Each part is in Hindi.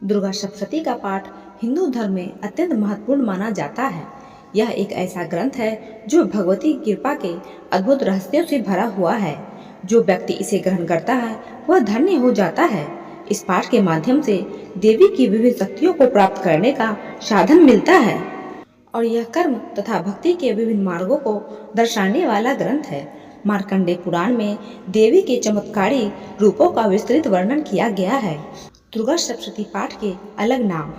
दुर्गा सप्तशती का पाठ हिंदू धर्म में अत्यंत महत्वपूर्ण माना जाता है। यह एक ऐसा ग्रंथ है जो भगवती की कृपा के अद्भुत रहस्यों से भरा हुआ है। जो व्यक्ति इसे ग्रहण करता है वह धन्य हो जाता है। इस पाठ के माध्यम से देवी की विभिन्न शक्तियों को प्राप्त करने का साधन मिलता है और यह कर्म तथा भक्ति के विभिन्न मार्गों को दर्शाने वाला ग्रंथ है। मार्कंडेय पुराण में देवी के चमत्कारी रूपों का विस्तृत वर्णन किया गया है। दुर्गा सप्तशती पाठ के अलग नाम।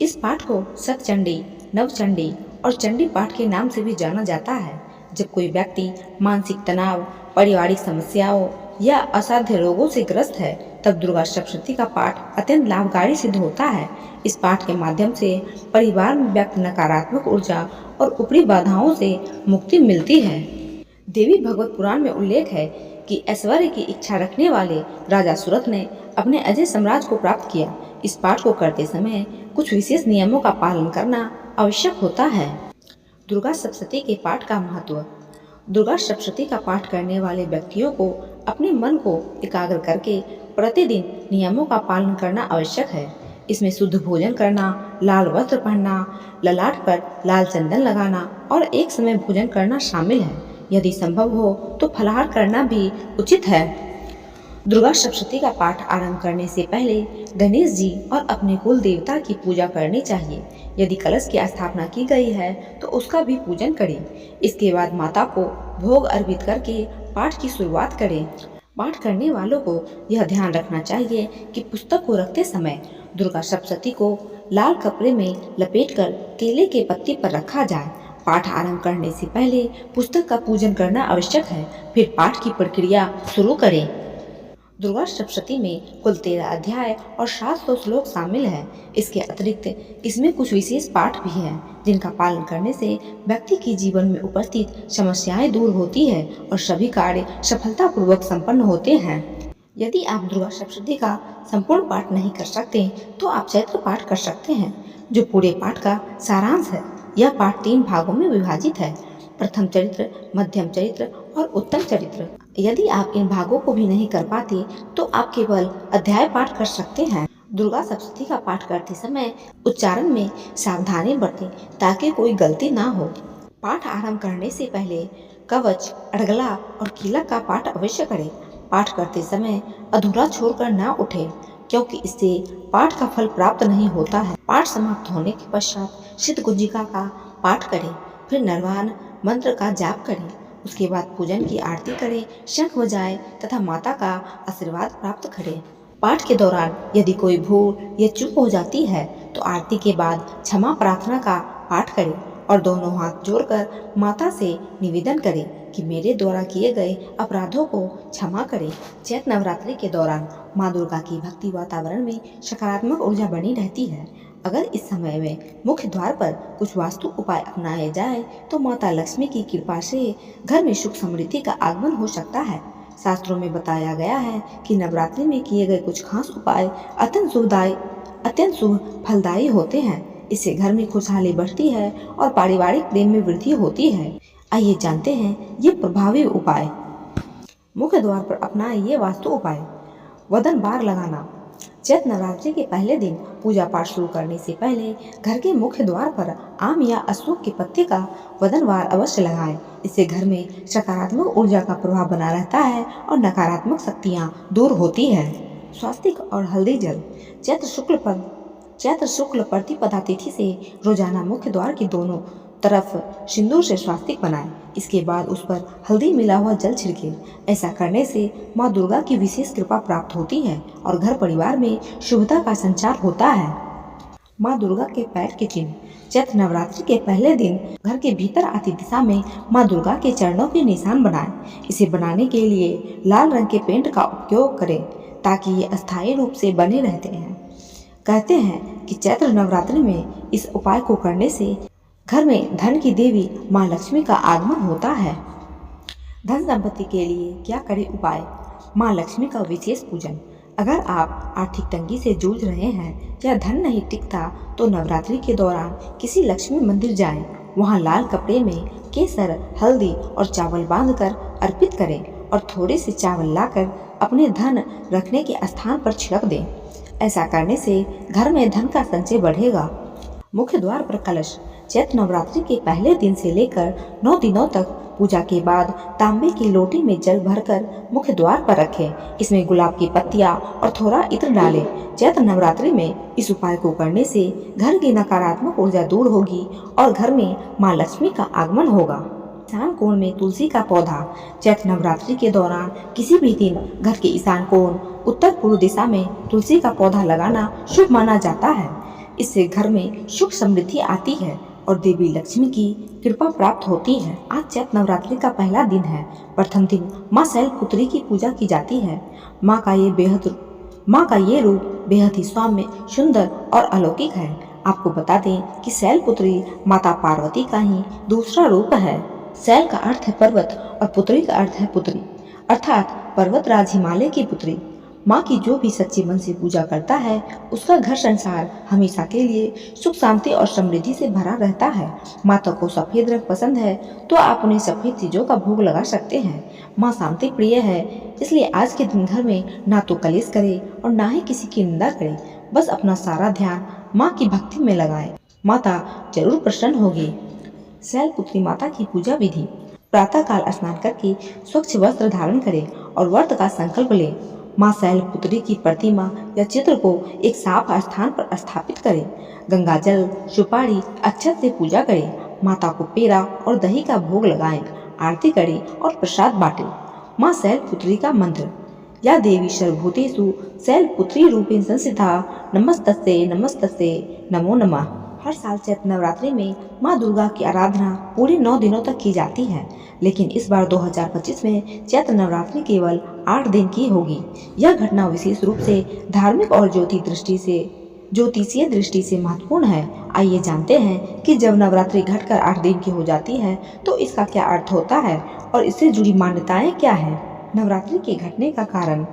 इस पाठ को सतचंडी, नवचंडी और चंडी पाठ के नाम से भी जाना जाता है। जब कोई व्यक्ति मानसिक तनाव, पारिवारिक समस्याओं या असाध्य रोगों से ग्रस्त है तब दुर्गा सप्तशती का पाठ अत्यंत लाभकारी सिद्ध होता है। इस पाठ के माध्यम से परिवार में व्यक्त नकारात्मक ऊर्जा और ऊपरी बाधाओं से मुक्ति मिलती है। देवी भागवत पुराण में उल्लेख है कि ऐश्वर्य की इच्छा रखने वाले राजा सूरत ने अपने अजय साम्राज्य को प्राप्त किया। इस पाठ को करते समय कुछ विशेष नियमों का पालन करना आवश्यक होता है। दुर्गा सप्तशती के पाठ का महत्व। दुर्गा सप्तशती का पाठ करने वाले व्यक्तियों को अपने मन को एकाग्र करके प्रतिदिन नियमों का पालन करना आवश्यक है। इसमें शुद्ध भोजन करना, लाल वस्त्र पहनना, ललाट पर लाल चंदन लगाना और एक समय भोजन करना शामिल है। यदि संभव हो तो फलाहार करना भी उचित है। दुर्गा सप्तशती का पाठ आरंभ करने से पहले गणेश जी और अपने कुल देवता की पूजा करनी चाहिए। यदि कलश की स्थापना की गई है तो उसका भी पूजन करें। इसके बाद माता को भोग अर्पित करके पाठ की शुरुआत करें। पाठ करने वालों को यह ध्यान रखना चाहिए कि पुस्तक को रखते समय दुर्गा सप्तशती को लाल कपड़े में लपेटकर केले के पत्ते पर रखा जाए। पाठ आरंभ करने से पहले पुस्तक का पूजन करना आवश्यक है। फिर पाठ की प्रक्रिया शुरू करें। दुर्गा सप्तशती में कुल 13 अध्याय और 700 श्लोक शामिल हैं। इसके अतिरिक्त इसमें कुछ विशेष पाठ भी हैं जिनका पालन करने से व्यक्ति के जीवन में उपस्थित समस्याएं दूर होती है और सभी कार्य सफलतापूर्वक संपन्न होते हैं। यदि आप दुर्गा सप्तशती का संपूर्ण पाठ नहीं कर सकते तो आप चैत्र पाठ कर सकते हैं जो पूरे पाठ का सारांश है। यह पाठ 3 भागों में विभाजित है, प्रथम चरित्र, मध्यम चरित्र और उत्तम चरित्र। यदि आप इन भागों को भी नहीं कर पाते तो आप केवल अध्याय पाठ कर सकते हैं। दुर्गा सप्तशती का पाठ करते समय उच्चारण में सावधानी बरतें ताकि कोई गलती ना हो। पाठ आरंभ करने से पहले कवच, अर्गला और कीलक का पाठ अवश्य करें। पाठ करते समय अधूरा छोड़कर ना उठे क्योंकि इससे पाठ का फल प्राप्त नहीं होता है। पाठ समाप्त होने के पश्चात सिद्ध कुंजिका का पाठ करें, फिर निर्वाण मंत्र का जाप करें। उसके बाद पूजन की आरती करें, शंख बजाएं तथा माता का आशीर्वाद प्राप्त करें। पाठ के दौरान यदि कोई भूल या चूक हो जाती है तो आरती के बाद क्षमा प्रार्थना का पाठ करें और दोनों हाथ जोड़कर माता से निवेदन करें कि मेरे द्वारा किए गए अपराधों को क्षमा करें। चैत्र नवरात्रि के दौरान माँ दुर्गा की भक्ति वातावरण में सकारात्मक ऊर्जा बनी रहती है। अगर इस समय में मुख्य द्वार पर कुछ वास्तु उपाय अपनाए जाए तो माता लक्ष्मी की कृपा से घर में सुख समृद्धि का आगमन हो सकता है। शास्त्रों में बताया गया है कि नवरात्रि में किए गए कुछ खास उपाय अत्यंत शुभ फलदायी होते हैं। इससे घर में खुशहाली बढ़ती है और पारिवारिक प्रेम में वृद्धि होती है। आइए जानते हैं ये प्रभावी उपाय। मुख्य द्वार पर अपनाए ये वास्तु उपाय। वदन बार लगाना। चैत्र नवरात्रि के पहले दिन पूजा पाठ शुरू करने से पहले घर के मुख्य द्वार पर आम या अशोक के पत्ते का वदन वार अवश्य लगाएं। इससे घर में सकारात्मक ऊर्जा का प्रभाव बना रहता है और नकारात्मक शक्तियां दूर होती है। स्वास्तिक और हल्दी जल। चैत्र शुक्ल प्रतिपदा तिथि से रोजाना मुख्य द्वार की दोनों तरफ सिंदूर से स्वास्तिक बनाएं। इसके बाद उस पर हल्दी मिला हुआ जल छिड़के। ऐसा करने से माँ दुर्गा की विशेष कृपा प्राप्त होती है और घर परिवार में शुभता का संचार होता है। माँ दुर्गा के पैर के चिन्ह। चैत्र नवरात्रि के पहले दिन घर के भीतर आती दिशा में माँ दुर्गा के चरणों के निशान बनाएं। इसे बनाने के लिए लाल रंग के पेंट का उपयोग करें ताकि ये अस्थायी रूप से बने रहते हैं। कहते हैं कि चैत्र नवरात्रि में इस उपाय को करने से घर में धन की देवी माँ लक्ष्मी का आगमन होता है। धन संपत्ति के लिए क्या करें उपाय। माँ लक्ष्मी का विशेष पूजन। अगर आप आर्थिक तंगी से जूझ रहे हैं या धन नहीं टिकता तो नवरात्रि के दौरान किसी लक्ष्मी मंदिर जाएं। वहाँ लाल कपड़े में केसर, हल्दी और चावल बांधकर अर्पित करें और थोड़े से चावल लाकर अपने धन रखने के स्थान पर छिड़क दें। ऐसा करने से घर में धन का संचय बढ़ेगा। मुख्य द्वार पर कलश चैत्र नवरात्रि के पहले दिन से लेकर 9 दिनों तक पूजा के बाद तांबे की लोटी में जल भरकर मुख्य द्वार पर रखें। इसमें गुलाब की पत्तियां और थोड़ा इत्र डालें। चैत्र नवरात्रि में इस उपाय को करने से घर की नकारात्मक ऊर्जा दूर होगी और घर में मां लक्ष्मी का आगमन होगा। ईशान कोण में तुलसी का पौधा चैत्र नवरात्रि के दौरान किसी भी दिन घर के ईशान कोण उत्तर पूर्व दिशा में तुलसी का पौधा लगाना शुभ माना जाता है। इससे घर में सुख समृद्धि आती है और देवी लक्ष्मी की कृपा प्राप्त होती है। आज चैत्र नवरात्रि का पहला दिन है। प्रथम दिन मां शैलपुत्री की पूजा की जाती है। मां का ये रूप बेहद ही सौम्य, सुंदर और अलौकिक है। आपको बता दें कि शैलपुत्री माता पार्वती का ही दूसरा रूप है। शैल का अर्थ है पर्वत और पुत्री का अर्थ है पुत्री, अर्थात पर्वतराज हिमालय की पुत्री। माँ की जो भी सच्चे मन से पूजा करता है उसका घर संसार हमेशा के लिए सुख शांति और समृद्धि से भरा रहता है। माता को सफेद रंग पसंद है तो आप उन्हें सफेद चीजों का भोग लगा सकते हैं। माँ शांति प्रिय है, इसलिए आज के दिन घर में ना तो कलेश करे और ना ही किसी की निंदा करे। बस अपना सारा ध्यान माँ की भक्ति में लगाए, माता जरूर प्रसन्न होगी। शैलपुत्री माता की पूजा विधि। प्रातः काल स्नान करके स्वच्छ वस्त्र धारण करें और व्रत का संकल्प लें। माँ शैलपुत्री की प्रतिमा या चित्र को एक साफ स्थान पर स्थापित करें। गंगा जल, सुपारी, अक्षत से पूजा करें। माता को पेड़ा और दही का भोग लगाएं, आरती करें और प्रसाद बांटें। माँ शैलपुत्री का मंत्र। या देवी सर्वभूतेषु शैलपुत्री रूपेण संस्थिता नमस्तस्यै नमस्तस्यै नमो नमः। हर साल चैत्र नवरात्रि में माँ दुर्गा की आराधना पूरे 9 दिनों तक की जाती है, लेकिन इस बार 2025 में चैत्र नवरात्रि केवल 8 दिन की होगी। यह घटना विशेष रूप से धार्मिक और ज्योतिषीय दृष्टि से महत्वपूर्ण है। आइए जानते हैं कि जब नवरात्रि घटकर 8 दिन की हो जाती है तो इसका क्या अर्थ होता है और इससे जुड़ी मान्यताएं क्या है। नवरात्रि के घटने का कारण।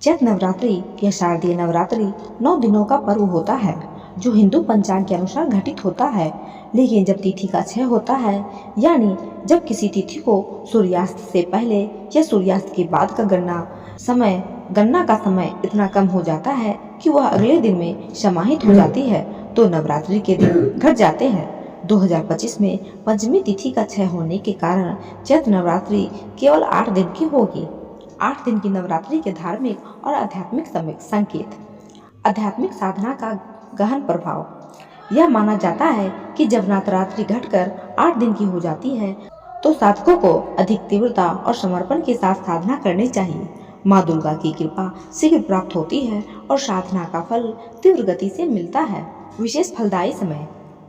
चैत्र नवरात्रि या शारदीय नवरात्रि 9 दिनों का पर्व होता है जो हिंदू पंचांग के अनुसार घटित होता है, लेकिन जब तिथि का क्षय होता है, यानी जब किसी तिथि को सूर्यास्त से पहले या सूर्यास्त के बाद का गणना का समय इतना कम हो जाता है कि वह अगले दिन में समाहित हो जाती है, तो नवरात्रि के दिन घट जाते हैं। 2025 में पंचमी तिथि का क्षय होने के कारण चैत्र नवरात्रि केवल 8 दिन की होगी। 8 दिन की नवरात्रि के धार्मिक और आध्यात्मिक संकेत। आध्यात्मिक साधना का गहन प्रभाव। यह माना जाता है कि जब नवरात्रि घटकर 8 दिन की हो जाती है तो साधकों को अधिक तीव्रता और समर्पण के साथ साधना करनी चाहिए। माँ दुर्गा की कृपा शीघ्र प्राप्त होती है और साधना का फल तीव्र गति से मिलता है। विशेष फलदायी समय।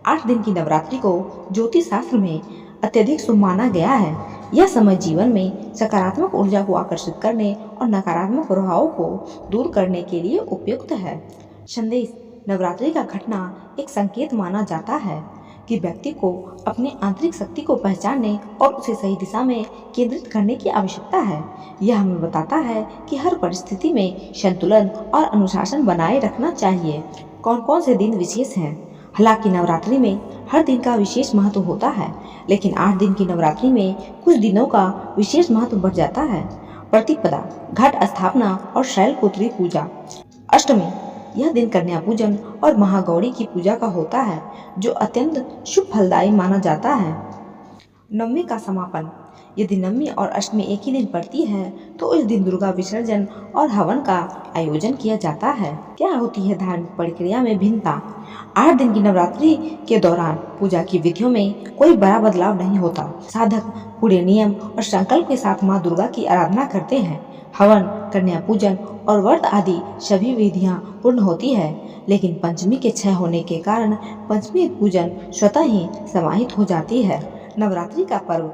8 दिन की नवरात्रि को ज्योतिष शास्त्र में अत्यधिक शुभ माना गया है। यह समय जीवन में सकारात्मक ऊर्जा को आकर्षित करने और नकारात्मक प्रभावों को दूर करने के लिए उपयुक्त है। संदेश। नवरात्रि का घटना एक संकेत माना जाता है कि व्यक्ति को अपने आंतरिक शक्ति को पहचानने और उसे सही दिशा में केंद्रित करने की आवश्यकता है। यह हमें बताता है कि हर परिस्थिति में संतुलन और अनुशासन बनाए रखना चाहिए। कौन कौन से दिन विशेष हैं? हालांकि नवरात्रि में हर दिन का विशेष महत्व होता है, लेकिन 8 दिन की नवरात्रि में कुछ दिनों का विशेष महत्व बढ़ जाता है। प्रतिपदा, घट स्थापना और शैलपुत्री पूजा। अष्टमी, यह दिन कन्या पूजन और महागौरी की पूजा का होता है जो अत्यंत शुभ फलदायी माना जाता है। नवमी का समापन। यदि नवमी और अष्टमी एक ही दिन पड़ती है तो इस दिन दुर्गा विसर्जन और हवन का आयोजन किया जाता है। क्या होती है धार्मिक प्रक्रिया में भिन्नता? 8 दिन की नवरात्रि के दौरान पूजा की विधियों में कोई बड़ा बदलाव नहीं होता। साधक पूरे नियम और संकल्प के साथ माँ दुर्गा की आराधना करते हैं। हवन, कन्या पूजन और व्रत आदि सभी विधियां पूर्ण होती है, लेकिन पंचमी के क्षय होने के कारण पंचमी पूजन स्वतः ही समाहित हो जाती है। नवरात्रि का पर्व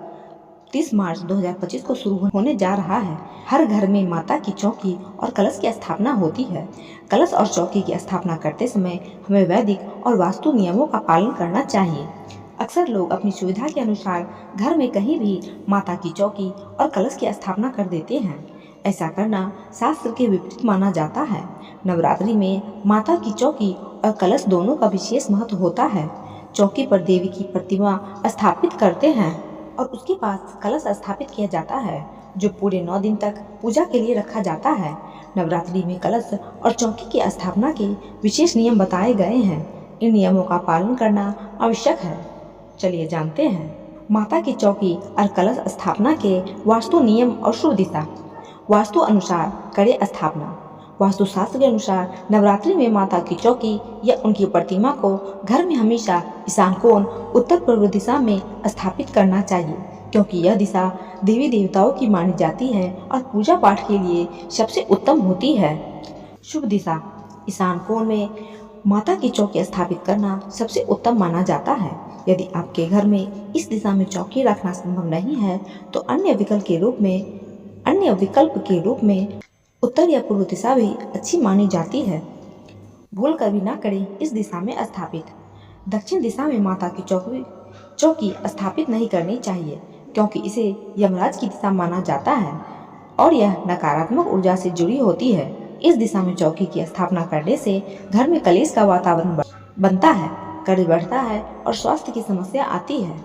30 मार्च 2025 को शुरू होने जा रहा है। हर घर में माता की चौकी और कलश की स्थापना होती है। कलश और चौकी की स्थापना करते समय हमें वैदिक और वास्तु नियमों का पालन करना चाहिए। अक्सर लोग अपनी सुविधा के अनुसार घर में कहीं भी माता की चौकी और कलश की स्थापना कर देते हैं। ऐसा करना शास्त्र के विपरीत माना जाता है। नवरात्रि में माता की चौकी और कलश दोनों का विशेष महत्व होता है। चौकी पर देवी की प्रतिमा स्थापित करते हैं और उसके पास कलश स्थापित किया जाता है जो पूरे 9 दिन तक पूजा के लिए रखा जाता है। नवरात्रि में कलश और चौकी की स्थापना के विशेष नियम बताए गए हैं। इन नियमों का पालन करना आवश्यक है। चलिए जानते हैं माता की चौकी और कलश स्थापना के वास्तु नियम और शुभ दिशा। वास्तु अनुसार करें स्थापना। वास्तुशास्त्र के अनुसार नवरात्रि में माता की चौकी या उनकी प्रतिमा को घर में हमेशा ईशान कोण उत्तर पूर्व दिशा में स्थापित करना चाहिए, क्योंकि यह दिशा देवी देवताओं की मानी जाती है और पूजा पाठ के लिए सबसे उत्तम होती है। शुभ दिशा। ईशान कोण में माता की चौकी स्थापित करना सबसे उत्तम माना जाता है। यदि आपके घर में इस दिशा में चौकी रखना संभव नहीं है तो अन्य विकल्प के रूप में उत्तर या पूर्व दिशा भी अच्छी मानी जाती है। भूल कर भी ना करें इस दिशा में स्थापित। दक्षिण दिशा में माता की चौकी स्थापित नहीं करनी चाहिए, क्योंकि इसे यमराज की दिशा माना जाता है और यह नकारात्मक ऊर्जा से जुड़ी होती है। इस दिशा में चौकी की स्थापना करने से घर में कलेश का वातावरण बनता है, कर्ज बढ़ता है और स्वास्थ्य की समस्या आती है।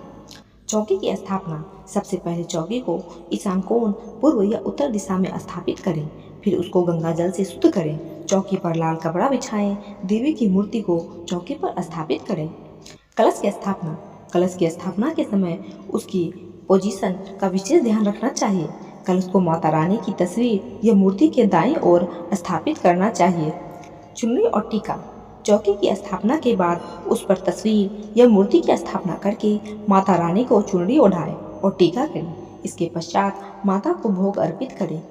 चौकी की स्थापना। सबसे पहले चौकी को ईशान कोण पूर्व या उत्तर दिशा में स्थापित करें, फिर उसको गंगा जल से शुद्ध करें। चौकी पर लाल कपड़ा बिछाएं। देवी की मूर्ति को चौकी पर स्थापित करें। कलश की स्थापना। कलश की स्थापना के समय उसकी पोजीशन का विशेष ध्यान रखना चाहिए। कलश को माता रानी की तस्वीर या मूर्ति के दाईं ओर स्थापित करना चाहिए। चुनरी और टीका। चौकी की स्थापना के बाद उस पर तस्वीर या मूर्ति की स्थापना करके माता रानी को चुनरी ओढ़ाएं और टीका करें। इसके पश्चात माता को भोग अर्पित करें।